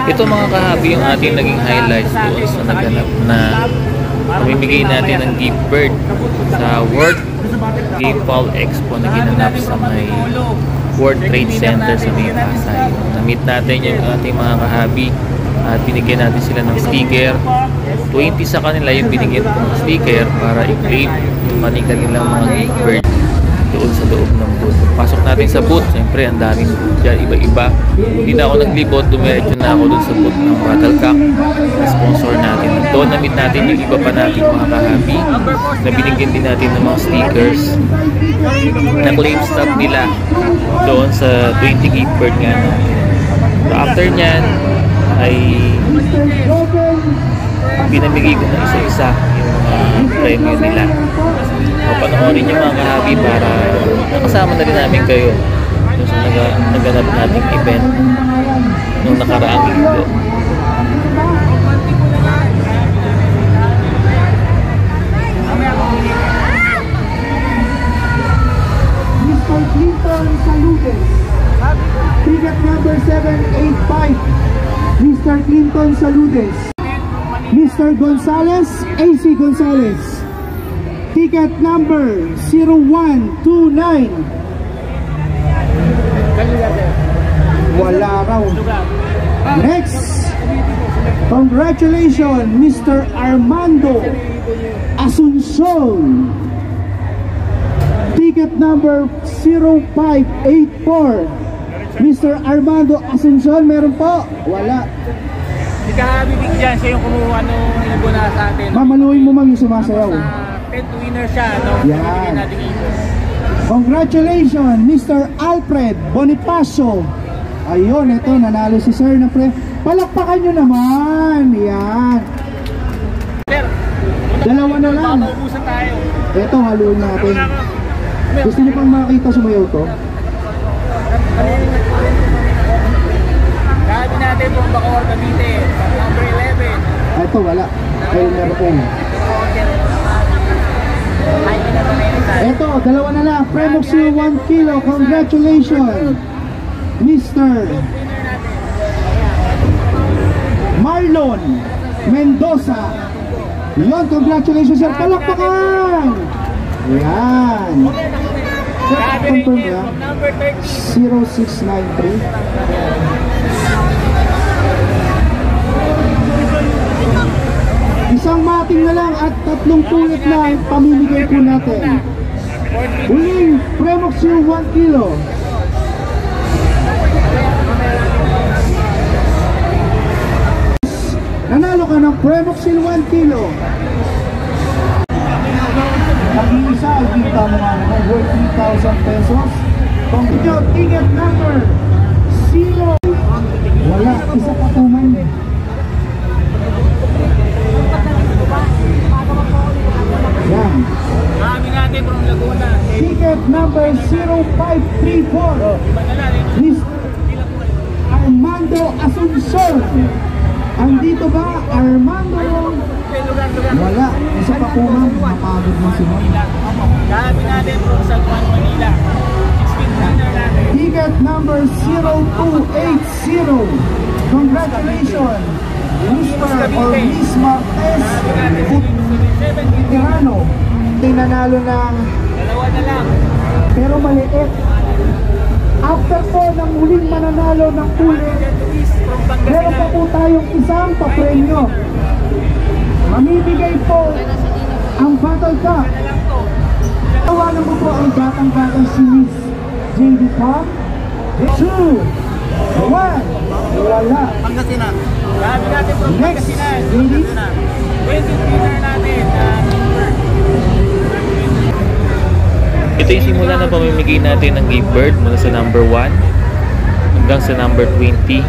Ito mga kahabi yung ating naging highlights doon sa naganap na pamimigay natin ng gift bird sa World Game Fall Expo na ginanap sa may World Trade Center sa may Pasay. Na-meet natin yung ating mga kahabi at binigyan natin sila ng sticker. 20 sa kanila yung binigyan kong sticker para i-claim yung kanilang mga gift bird doon sa loob ng booth. Pasok natin sa booth, siyempre ang daming dyan, iba-iba. Hindi na ako naglibot, dumiretso na ako doon sa booth ng Battlecock na sponsor natin. Doon na-meet natin yung iba pa natin mga kahabi na binigyan din natin ng mga stickers na claim stop nila doon sa 20 gift bird nga natin. So after nyan ay pinamigay ko na isa-isa yung mga premyo nila. O panoorin nyo mga kahabi para nakasama na rin namin kayo sa naganap nating event nung nakaraang linggo. Mr. Clinton Saludes, ticket number 785. Mr. Clinton Saludes. Mr. Gonzales, AC Gonzales, ticket number 0129. Wala raw. Next, congratulations Mr. Armando Asuncion, ticket number 0584. Mr. Armando Asuncion, meron po? Wala. Si Kahabibig dyan, siya yung kumuha nung inabuna sa atin. Mamaluin mo mang yung sumasayaw. 10th winner siya, no? Yan. Congratulations, Mr. Alfred Bonifacio. Ayun, ito, nanalo si Sir na pre. Palakpakan nyo naman. Yan. Sir, dalawa na lang. Maubusan tayo. Ito, haluin natin. Gusto nyo pang makita sumayaw to? Gabi natin pong Bacoor Cavite, number 11. Ito, wala. Elmer Pong. Ito, dalawa na lang. Premoxil 1 kilo. Congratulations, Mr. Marlon Mendoza. Yun, congratulations sir. Palakpakan! Yan. Sir, papunto niya 0693. Isang mating na lang at 3 pulit na pamimigay po natin. Huling Premoxil 1 kilo. Nanalo ka ng Premoxil 1 kilo. Nag-iisa ay kita mo nga naman worth 3,000 pesos. Kung ito, ticket number 0. Wala, isa pa tuman. Yan. Gabi natin from Laguna. Ticket number 0534. Mr. Armando Asuncion. Andito ba, Armando? Wala, isa pa po ma'am, mapagod mo si ma'am. Gabi natin from San Juan, Manila. 16th winner natin. Ticket number 0280. Congratulations, Mr. or Miss Martes Tirano. Tinanalo ng Dalawa na lang. pero maliit. After po ng huling mananalo ng pulit, meron pa po tayong isang papremyo. Mamibigay po ang Battle Cup. Tawanan mo po ang batang-batang si Miss JD Pop. 2, 1, wala. Pangasinan. Gabi natin from Next, Pangasinan. ladies. 20th winner natin. Ito yung simula na pamimigay natin ng gift bird mula sa number 1 hanggang sa number 20.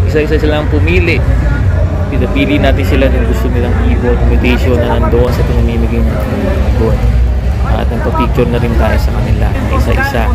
Isa-isa silang pumili. Pinapili natin sila kung gusto nilang ibon, invitation na nandoon sa pinamimigay natin ng ibon. At nagpa-picture na rin tayo sa kanila isa-isa.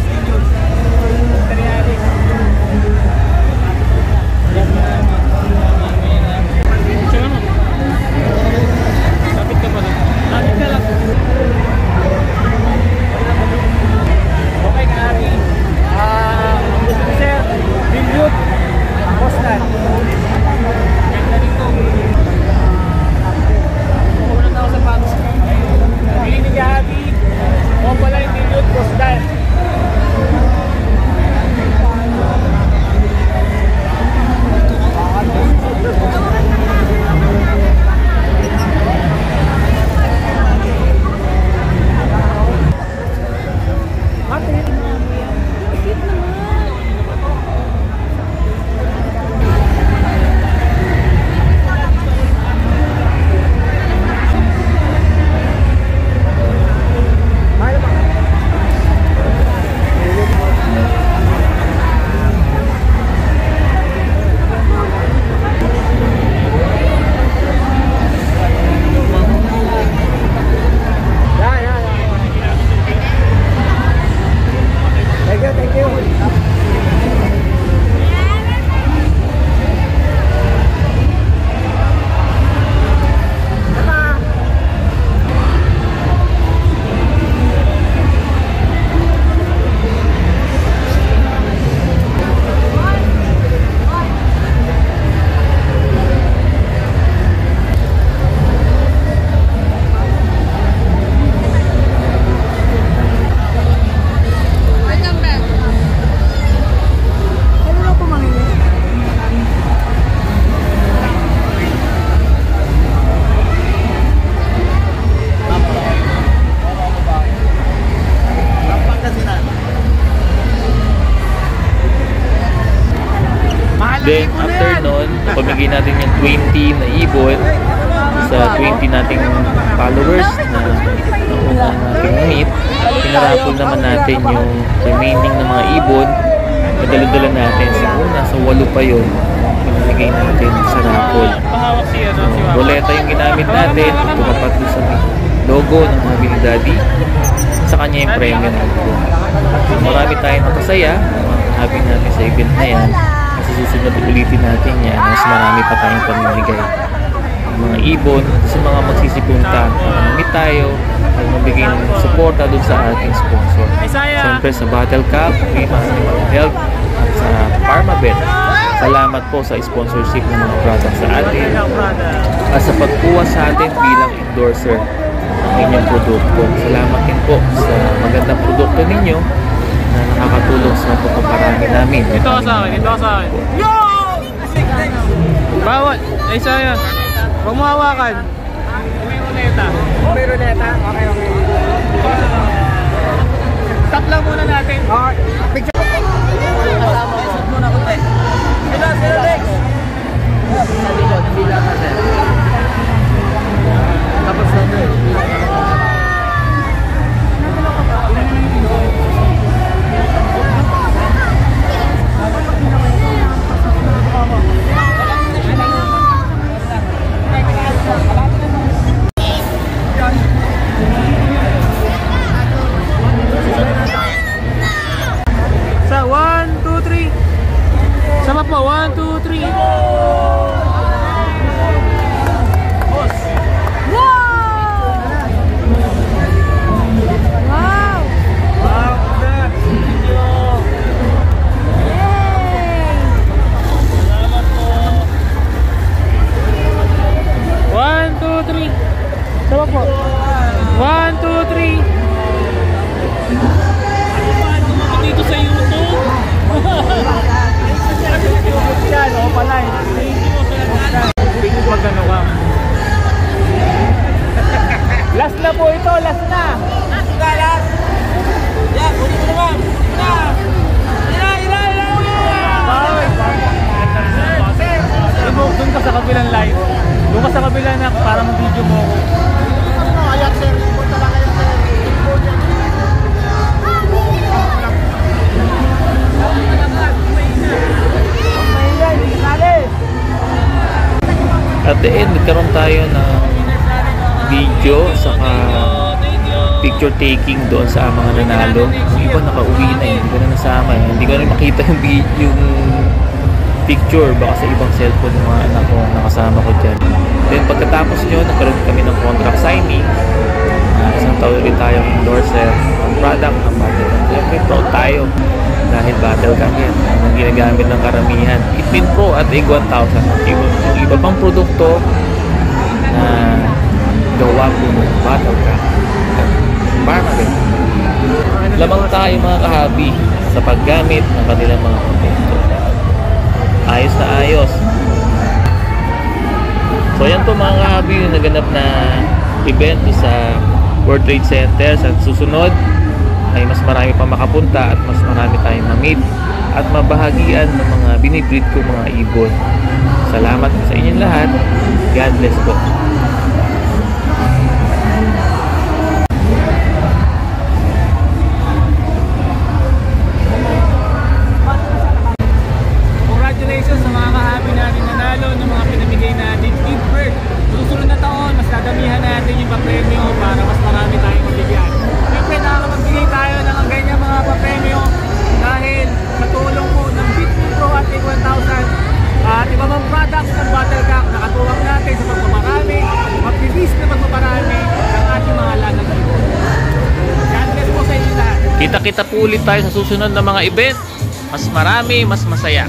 nun, napamigay natin yung 20 na ibon sa 20 nating followers na nauna natin meet. Pinarapol naman natin yung remaining na mga ibon na dala-dala natin. Sa una, sa 8 pa yun, pinamigay natin sa raffle. Boleta yung ginamit natin, tumapat doon sa logo ng mga Billy Daddy. Sa kanya yung premium natin. Marami tayong napasaya, happy natin sa event na yan. Kasi susunod ulitin natin yan, mas marami pa tayong pamimigay. Mga ibon, sa mga magsisipunta, mamit tayo, at mabigay ng suporta dun sa ating sponsor. Siyempre sa Battle Cup, Prima Animal Health, at sa Pharmabet. Salamat po sa sponsorship ng mga products sa atin at sa pagkuha sa atin bilang endorser ng inyong produkto. Salamat din po sa magandang produkto ninyo na nakakatulong sa pagpaparami namin. Ito ka sa akin, ito ka sa akin. Yo! Bawat! Ay saya. Huwag mo hawakan. May runeta. May runeta? Okay, okay. Stop lang muna natin. Okay. Picture. Kasama ko. Shoot muna ko tayo. Sila, Lex. Sa bilog. Bilang ka sir. Tapos na ito. Sa 1, 2, 3. Sama pa 1, 2, 3. Boss. Wow! Wow! Wow, sir. Yay! Salamat po. 1, 2, 3. Sama po. 1, 2, 3. Dito sa YouTube. Yan, o pala eh. Pag ano ka. Last na po ito, last na. Last. Yan, kunin mo naman. Doon ka sa kabilang live. Doon ka sa kabilang na para mag-video mo ako. Ayan sir, punta lang kayo sir. At the end, nagkaroon tayo ng video saka picture taking doon sa mga nanalo. Yung iba nakauwi na eh, hindi ko na nasama eh. Hindi ko na makita yung picture, baka sa ibang cellphone ng mga anak ko nakasama ko dyan. Then pagkatapos nyo, nagkaroon kami ng contract signing. Isang taon ulit tayong endorser ng product ng Battle Cup. Siyempre proud tayo dahil Battle Cup yan ang ginagamit ng karamihan. Itpin Pro at EG 1000. Yung iba pang produkto na gawa po ng Battle Cup. Pharmabet. Lamang tayo mga kahabi sa paggamit ng kanilang mga produkto. Ayos na ayos. So yan po mga kahabi yung naganap na event sa World Trade Center. Sa susunod ay mas marami pa makapunta at mas marami tayong ma-meet at mabahagian ng mga binibreed ko mga ibon. Salamat sa inyong lahat. God bless po. Congratulations sa mga kahabi natin nanalo ng mga pinamigay natin gift bird. Susunod na taon, mas dadamihan natin yung papremyo para mas marami tayong mabigyan. Siyempre nakakapagbigay tayo ng ganyan mga papremyo dahil sa tulong po ng Bitcoin Pro at EG 1000 at iba mga products ng Battle Cup, nakatuwang natin sa pagpaparami, mag-release na pagpaparami ng ating mga alagang ibon. God bless po sa inyo lahat. Kita-kita po ulit tayo sa susunod na mga event. Mas marami, mas masaya.